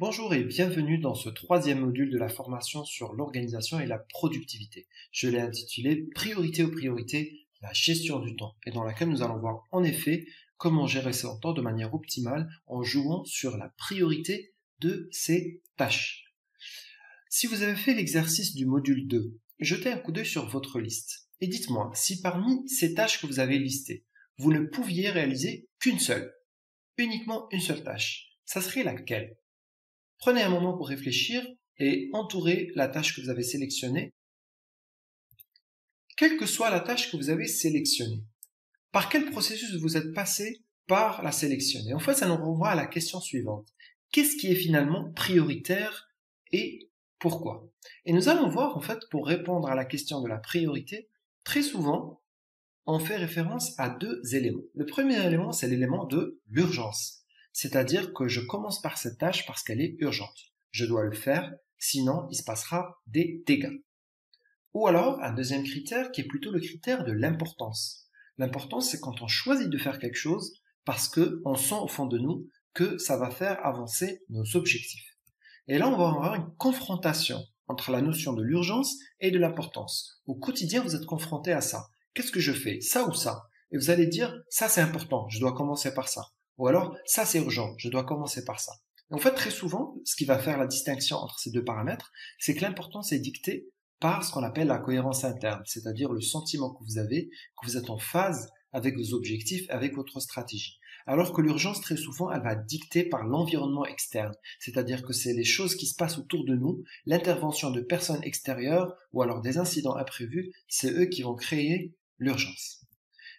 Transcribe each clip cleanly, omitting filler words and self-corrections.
Bonjour et bienvenue dans ce troisième module de la formation sur l'organisation et la productivité. Je l'ai intitulé Priorité aux priorités, la gestion du temps, et dans laquelle nous allons voir en effet comment gérer son temps de manière optimale en jouant sur la priorité de ses tâches. Si vous avez fait l'exercice du module 2, jetez un coup d'œil sur votre liste et dites-moi si parmi ces tâches que vous avez listées, vous ne pouviez réaliser qu'une seule, uniquement une seule tâche, ça serait laquelle? Prenez un moment pour réfléchir et entourez la tâche que vous avez sélectionnée, quelle que soit la tâche que vous avez sélectionnée. Par quel processus vous êtes passé par la sélectionner? En fait, ça nous renvoie à la question suivante. Qu'est-ce qui est finalement prioritaire et pourquoi? Et nous allons voir, en fait, pour répondre à la question de la priorité, très souvent, on fait référence à deux éléments. Le premier élément, c'est l'élément de l'urgence. C'est-à-dire que je commence par cette tâche parce qu'elle est urgente. Je dois le faire, sinon il se passera des dégâts. Ou alors, un deuxième critère qui est plutôt le critère de l'importance. L'importance, c'est quand on choisit de faire quelque chose parce qu'on sent au fond de nous que ça va faire avancer nos objectifs. Et là, on va avoir une confrontation entre la notion de l'urgence et de l'importance. Au quotidien, vous êtes confronté à ça. Qu'est-ce que je fais? Ça ou ça? Et vous allez dire, ça c'est important, je dois commencer par ça. Ou alors, ça c'est urgent, je dois commencer par ça. Et en fait, très souvent, ce qui va faire la distinction entre ces deux paramètres, c'est que l'importance est dictée par ce qu'on appelle la cohérence interne, c'est-à-dire le sentiment que vous avez, que vous êtes en phase avec vos objectifs, avec votre stratégie. Alors que l'urgence, très souvent, elle va être dictée par l'environnement externe, c'est-à-dire que c'est les choses qui se passent autour de nous, l'intervention de personnes extérieures ou alors des incidents imprévus, c'est eux qui vont créer l'urgence.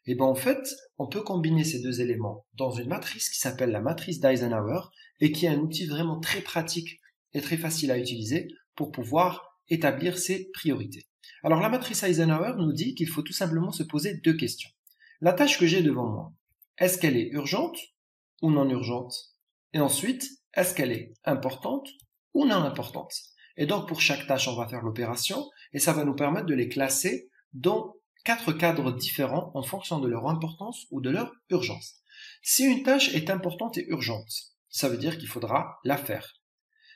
Et bien en fait, on peut combiner ces deux éléments dans une matrice qui s'appelle la matrice d'Eisenhower et qui est un outil vraiment très pratique et très facile à utiliser pour pouvoir établir ses priorités. Alors la matrice Eisenhower nous dit qu'il faut tout simplement se poser deux questions. La tâche que j'ai devant moi, est-ce qu'elle est urgente ou non urgente? Et ensuite, est-ce qu'elle est importante ou non importante? Et donc pour chaque tâche, on va faire l'opération et ça va nous permettre de les classer dans 4 cadres différents en fonction de leur importance ou de leur urgence. Si une tâche est importante et urgente, ça veut dire qu'il faudra la faire.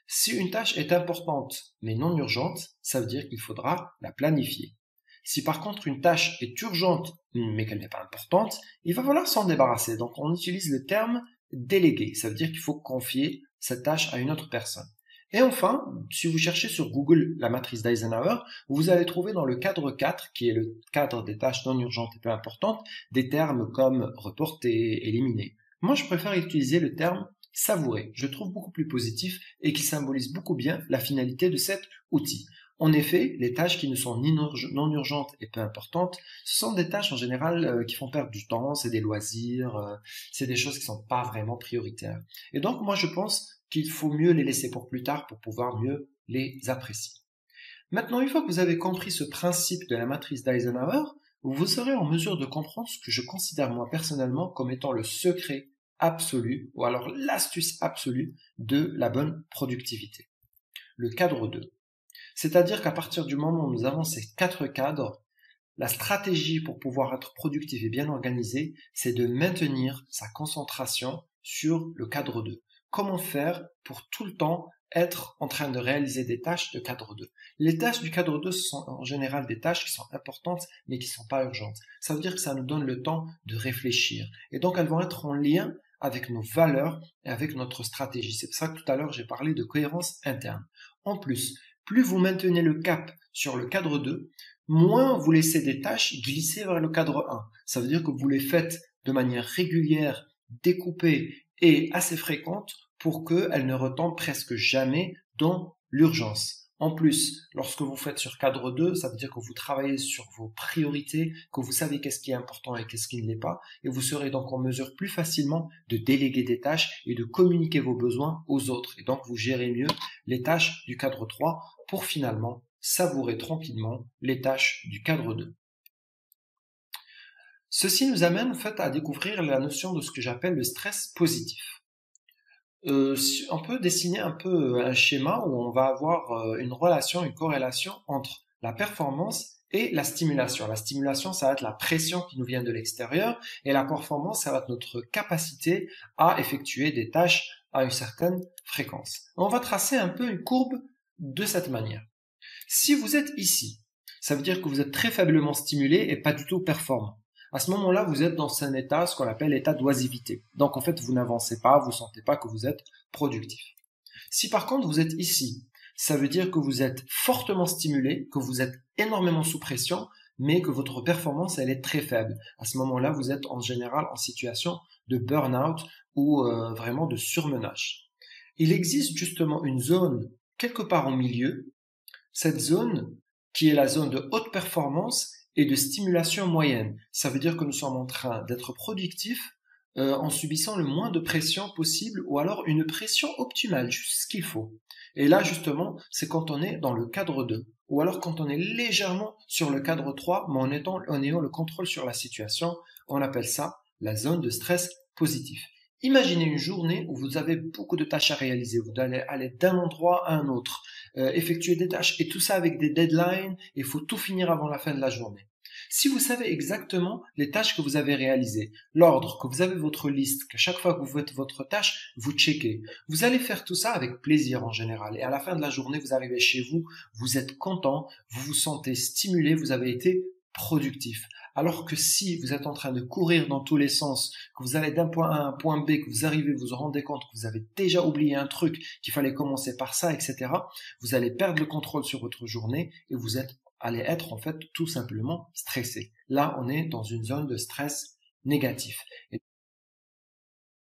Si une tâche est importante mais non urgente, ça veut dire qu'il faudra la planifier. Si par contre une tâche est urgente mais qu'elle n'est pas importante, il va falloir s'en débarrasser. Donc on utilise le terme déléguer. Ça veut dire qu'il faut confier cette tâche à une autre personne. Et enfin, si vous cherchez sur Google la matrice d'Eisenhower, vous allez trouver dans le cadre 4, qui est le cadre des tâches non urgentes et peu importantes, des termes comme reporter, éliminer. Moi, je préfère utiliser le terme savourer. Je le trouve beaucoup plus positif et qui symbolise beaucoup bien la finalité de cet outil. En effet, les tâches qui ne sont ni non urgentes et peu importantes, ce sont des tâches en général qui font perdre du temps, c'est des loisirs, c'est des choses qui sont pas vraiment prioritaires. Et donc, moi, je pense qu'il faut mieux les laisser pour plus tard pour pouvoir mieux les apprécier. Maintenant, une fois que vous avez compris ce principe de la matrice d'Eisenhower, vous serez en mesure de comprendre ce que je considère moi personnellement comme étant le secret absolu, ou alors l'astuce absolue de la bonne productivité. Le cadre 2. C'est-à-dire qu'à partir du moment où nous avons ces 4 cadres, la stratégie pour pouvoir être productif et bien organisé, c'est de maintenir sa concentration sur le cadre 2. Comment faire pour tout le temps être en train de réaliser des tâches de cadre 2? Les tâches du cadre 2 sont en général des tâches qui sont importantes mais qui ne sont pas urgentes. Ça veut dire que ça nous donne le temps de réfléchir. Et donc elles vont être en lien avec nos valeurs et avec notre stratégie. C'est pour ça que tout à l'heure j'ai parlé de cohérence interne. En plus, plus vous maintenez le cap sur le cadre 2, moins vous laissez des tâches glisser vers le cadre 1. Ça veut dire que vous les faites de manière régulière, découpée et assez fréquente pour qu'elles ne retombent presque jamais dans l'urgence. En plus, lorsque vous faites sur cadre 2, ça veut dire que vous travaillez sur vos priorités, que vous savez qu'est-ce qui est important et qu'est-ce qui ne l'est pas, et vous serez donc en mesure plus facilement de déléguer des tâches et de communiquer vos besoins aux autres. Et donc vous gérez mieux les tâches du cadre 3 pour finalement savourer tranquillement les tâches du cadre 2. Ceci nous amène en fait à découvrir la notion de ce que j'appelle le stress positif. On peut dessiner un peu un schéma où on va avoir une relation, une corrélation entre la performance et la stimulation. La stimulation, ça va être la pression qui nous vient de l'extérieur et la performance, ça va être notre capacité à effectuer des tâches à une certaine fréquence. On va tracer un peu une courbe de cette manière. Si vous êtes ici, ça veut dire que vous êtes très faiblement stimulé et pas du tout performant. À ce moment-là, vous êtes dans un état, ce qu'on appelle l'état d'oisivité. Donc en fait, vous n'avancez pas, vous ne sentez pas que vous êtes productif. Si par contre vous êtes ici, ça veut dire que vous êtes fortement stimulé, que vous êtes énormément sous pression, mais que votre performance elle est très faible. À ce moment-là, vous êtes en général en situation de burn-out ou vraiment de surmenage. Il existe justement une zone quelque part au milieu, cette zone qui est la zone de haute performance et de stimulation moyenne. Ça veut dire que nous sommes en train d'être productifs en subissant le moins de pression possible ou alors une pression optimale, juste ce qu'il faut. Et là, justement, c'est quand on est dans le cadre 2 ou alors quand on est légèrement sur le cadre 3, mais en ayant le contrôle sur la situation. On appelle ça la zone de stress positif. Imaginez une journée où vous avez beaucoup de tâches à réaliser, vous allez aller d'un endroit à un autre, effectuer des tâches et tout ça avec des deadlines, et il faut tout finir avant la fin de la journée. Si vous savez exactement les tâches que vous avez réalisées, l'ordre, que vous avez votre liste, qu'à chaque fois que vous faites votre tâche, vous checkez. Vous allez faire tout ça avec plaisir en général. Et à la fin de la journée, vous arrivez chez vous, vous êtes content, vous vous sentez stimulé, vous avez été productif. Alors que si vous êtes en train de courir dans tous les sens, que vous allez d'un point A à un point B, que vous arrivez, vous vous rendez compte que vous avez déjà oublié un truc, qu'il fallait commencer par ça, etc., vous allez perdre le contrôle sur votre journée et vous allez être en fait tout simplement stressé. Là, on est dans une zone de stress négatif. Et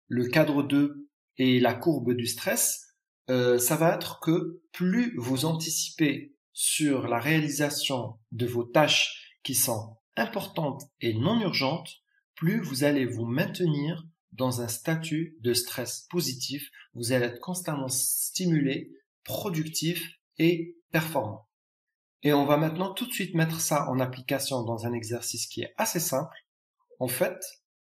le cadre 2 et la courbe du stress, ça va être que plus vous anticipez sur la réalisation de vos tâches qui sont importantes et non urgentes, plus vous allez vous maintenir dans un statut de stress positif. Vous allez être constamment stimulé, productif et performant. Et on va maintenant tout de suite mettre ça en application dans un exercice qui est assez simple. En fait,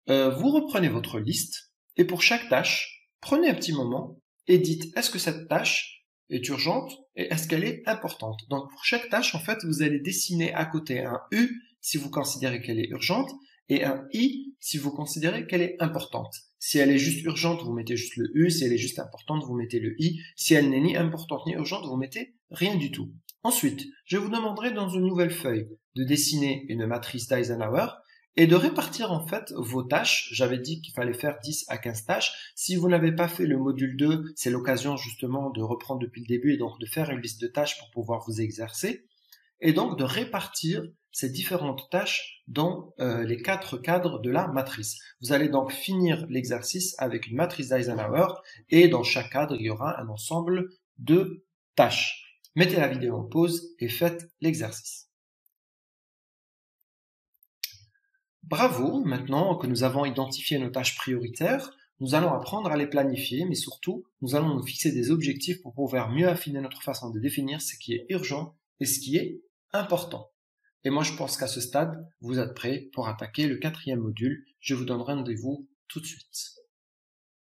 vous reprenez votre liste et pour chaque tâche, prenez un petit moment et dites est-ce que cette tâche est urgente et est-ce qu'elle est importante. Donc pour chaque tâche, en fait, vous allez dessiner à côté un U si vous considérez qu'elle est urgente et un I si vous considérez qu'elle est importante. Si elle est juste urgente, vous mettez juste le U. Si elle est juste importante, vous mettez le I. Si elle n'est ni importante ni urgente, vous mettez rien du tout. Ensuite, je vous demanderai dans une nouvelle feuille de dessiner une matrice d'Eisenhower et de répartir en fait vos tâches. J'avais dit qu'il fallait faire 10 à 15 tâches. Si vous n'avez pas fait le module 2, c'est l'occasion justement de reprendre depuis le début et donc de faire une liste de tâches pour pouvoir vous exercer. Et donc de répartir ces différentes tâches dans les 4 cadres de la matrice. Vous allez donc finir l'exercice avec une matrice d'Eisenhower et dans chaque cadre, il y aura un ensemble de tâches. Mettez la vidéo en pause et faites l'exercice. Bravo, maintenant que nous avons identifié nos tâches prioritaires, nous allons apprendre à les planifier, mais surtout, nous allons nous fixer des objectifs pour pouvoir mieux affiner notre façon de définir ce qui est urgent et ce qui est important. Et moi, je pense qu'à ce stade, vous êtes prêts pour attaquer le 4e module. Je vous donne rendez-vous tout de suite.